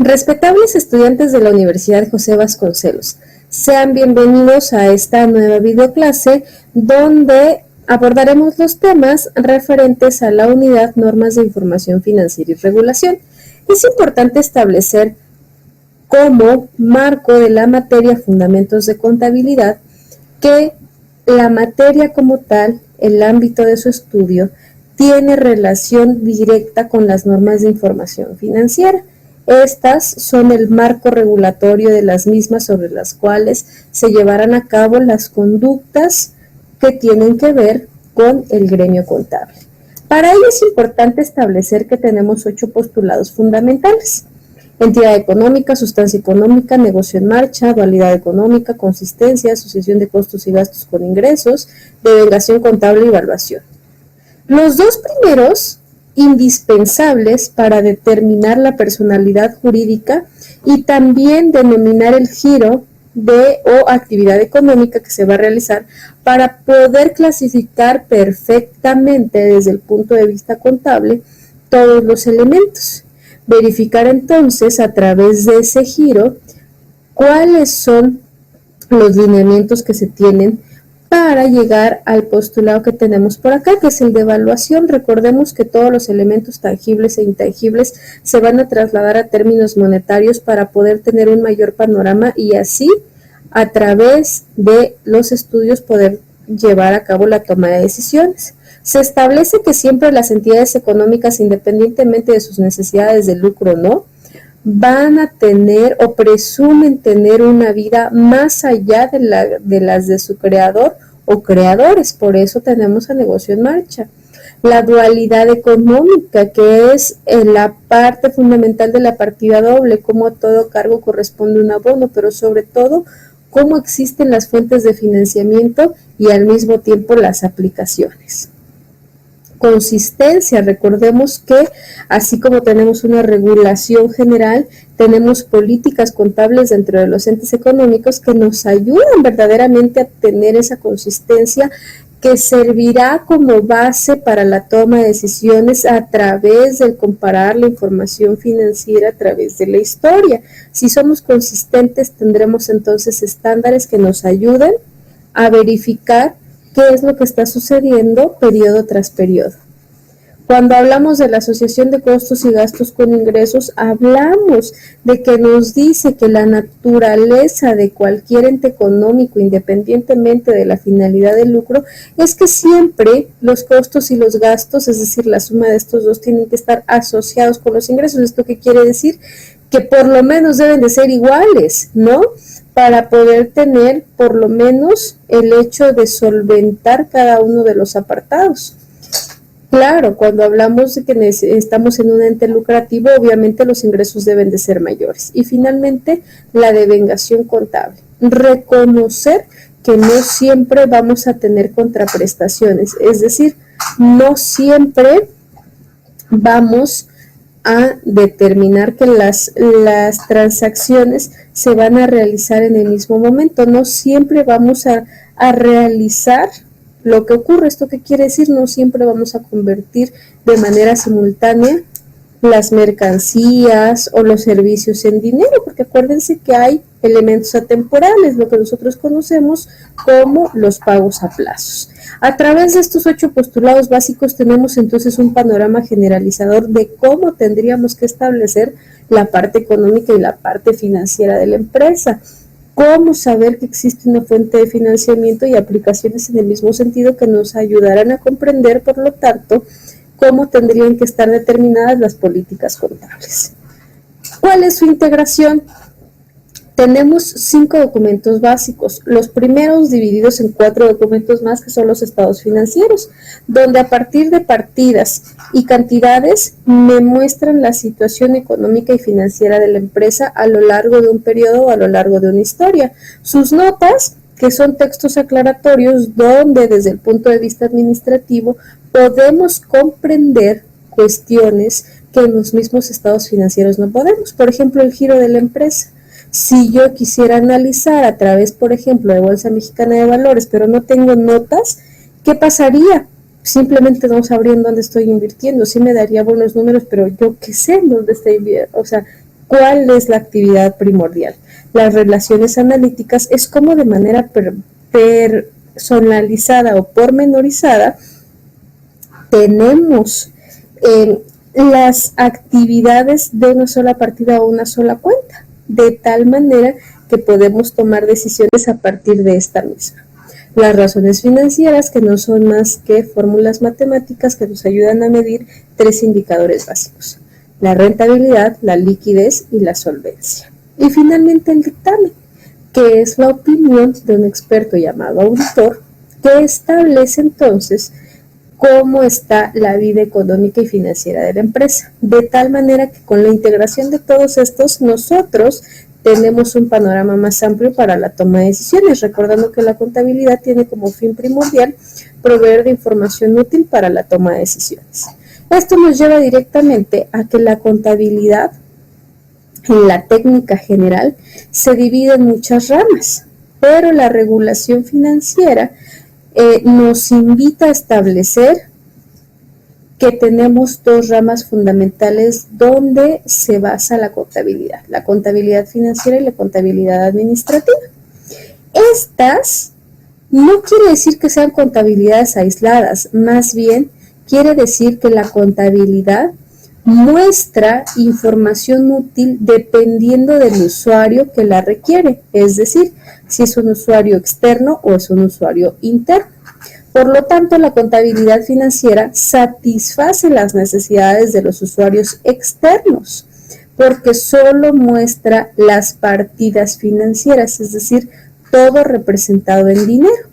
Respetables estudiantes de la Universidad José Vasconcelos, sean bienvenidos a esta nueva videoclase donde abordaremos los temas referentes a la unidad Normas de Información Financiera y Regulación. Es importante establecer como marco de la materia Fundamentos de Contabilidad que la materia como tal, el ámbito de su estudio, tiene relación directa con las normas de información financiera. Estas son el marco regulatorio de las mismas sobre las cuales se llevarán a cabo las conductas que tienen que ver con el gremio contable. Para ello es importante establecer que tenemos 8 postulados fundamentales: entidad económica, sustancia económica, negocio en marcha, dualidad económica, consistencia, asociación de costos y gastos con ingresos, devengación contable y evaluación. Los dos primeros, indispensables para determinar la personalidad jurídica y también denominar el giro de o actividad económica que se va a realizar para poder clasificar perfectamente desde el punto de vista contable todos los elementos. Verificar entonces a través de ese giro cuáles son los lineamientos que se tienen para llegar al postulado que tenemos por acá, que es el de evaluación. Recordemos que todos los elementos tangibles e intangibles se van a trasladar a términos monetarios para poder tener un mayor panorama y así, a través de los estudios, poder llevar a cabo la toma de decisiones. Se establece que siempre las entidades económicas, independientemente de sus necesidades de lucro o no, van a tener o presumen tener una vida más allá de las de su creador o creadores. Por eso tenemos a negocio en marcha. La dualidad económica, que es la parte fundamental de la partida doble, como a todo cargo corresponde un abono, pero sobre todo cómo existen las fuentes de financiamiento y al mismo tiempo las aplicaciones. Consistencia, recordemos que así como tenemos una regulación general, tenemos políticas contables dentro de los entes económicos que nos ayudan verdaderamente a tener esa consistencia que servirá como base para la toma de decisiones a través del comparar la información financiera a través de la historia. Si somos consistentes, tendremos entonces estándares que nos ayuden a verificar qué es lo que está sucediendo periodo tras periodo. Cuando hablamos de la asociación de costos y gastos con ingresos, hablamos de que nos dice que la naturaleza de cualquier ente económico, independientemente de la finalidad de lucro, es que siempre los costos y los gastos, es decir, la suma de estos dos, tienen que estar asociados con los ingresos. ¿Esto qué quiere decir? Que por lo menos deben de ser iguales, ¿no? Para poder tener por lo menos el hecho de solventar cada uno de los apartados. Claro, cuando hablamos de que estamos en un ente lucrativo, obviamente los ingresos deben de ser mayores. Y finalmente, la devengación contable. Reconocer que no siempre vamos a tener contraprestaciones, es decir, no siempre vamos a determinar que las transacciones se van a realizar en el mismo momento, no siempre vamos a realizar lo que ocurre. ¿Esto qué quiere decir? No siempre vamos a convertir de manera simultánea las mercancías o los servicios en dinero, porque acuérdense que hay elementos atemporales, lo que nosotros conocemos como los pagos a plazos. A través de estos 8 postulados básicos tenemos entonces un panorama generalizador de cómo tendríamos que establecer la parte económica y la parte financiera de la empresa. Cómo saber que existe una fuente de financiamiento y aplicaciones en el mismo sentido que nos ayudarán a comprender, por lo tanto, cómo tendrían que estar determinadas las políticas contables. ¿Cuál es su integración? Tenemos 5 documentos básicos, los primeros divididos en 4 documentos más, que son los estados financieros, donde a partir de partidas y cantidades me muestran la situación económica y financiera de la empresa a lo largo de un periodo o a lo largo de una historia. Sus notas, que son textos aclaratorios, donde desde el punto de vista administrativo podemos comprender cuestiones que en los mismos estados financieros no podemos. Por ejemplo, el giro de la empresa. Si yo quisiera analizar a través, por ejemplo, de Bolsa Mexicana de Valores, pero no tengo notas, ¿qué pasaría? Simplemente no sabría en dónde estoy invirtiendo. Sí me daría buenos números, pero yo qué sé en dónde estoy invirtiendo. O sea, ¿Cuál es la actividad primordial? Las relaciones analíticas es como de manera personalizada o pormenorizada tenemos las actividades de una sola partida o una sola cuenta, de tal manera que podemos tomar decisiones a partir de esta misma. Las razones financieras, que no son más que fórmulas matemáticas que nos ayudan a medir 3 indicadores básicos: la rentabilidad, la liquidez y la solvencia. Y finalmente el dictamen, que es la opinión de un experto llamado auditor, que establece entonces cómo está la vida económica y financiera de la empresa, de tal manera que con la integración de todos estos nosotros tenemos un panorama más amplio para la toma de decisiones, recordando que la contabilidad tiene como fin primordial proveer de información útil para la toma de decisiones. Esto nos lleva directamente a que la contabilidad, en la técnica general, se divide en muchas ramas, pero la regulación financiera nos invita a establecer que tenemos 2 ramas fundamentales donde se basa la contabilidad financiera y la contabilidad administrativa. Estas no quiere decir que sean contabilidades aisladas, más bien quiere decir que la contabilidad muestra información útil dependiendo del usuario que la requiere, es decir, si es un usuario externo o es un usuario interno. Por lo tanto, la contabilidad financiera satisface las necesidades de los usuarios externos, porque solo muestra las partidas financieras, es decir, todo representado en dinero.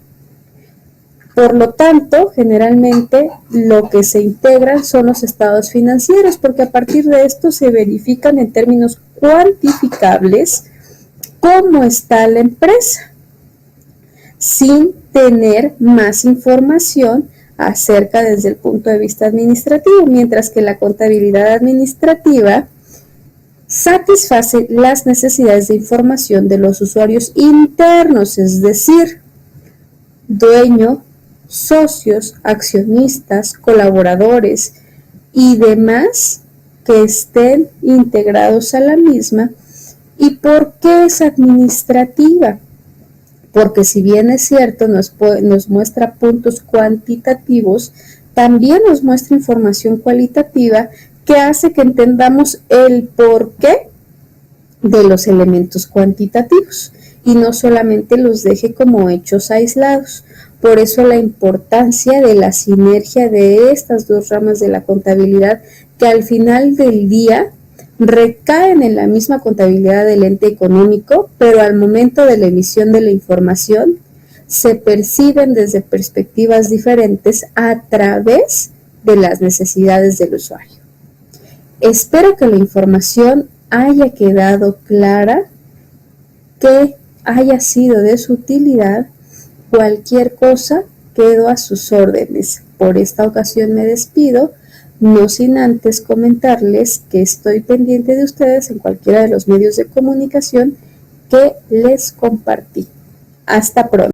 Por lo tanto, generalmente lo que se integran son los estados financieros, porque a partir de esto se verifican en términos cuantificables cómo está la empresa, sin tener más información acerca desde el punto de vista administrativo, mientras que la contabilidad administrativa satisface las necesidades de información de los usuarios internos, es decir, dueño, socios, accionistas, colaboradores y demás que estén integrados a la misma. ¿Y por qué es administrativa? Porque si bien es cierto, nos muestra puntos cuantitativos, también nos muestra información cualitativa que hace que entendamos el porqué de los elementos cuantitativos y no solamente los deje como hechos aislados. Por eso la importancia de la sinergia de estas 2 ramas de la contabilidad, que al final del día recaen en la misma contabilidad del ente económico, pero al momento de la emisión de la información se perciben desde perspectivas diferentes a través de las necesidades del usuario. Espero que la información haya quedado clara, que haya sido de su utilidad. Cualquier cosa, quedo a sus órdenes. Por esta ocasión me despido, no sin antes comentarles que estoy pendiente de ustedes en cualquiera de los medios de comunicación que les compartí. Hasta pronto.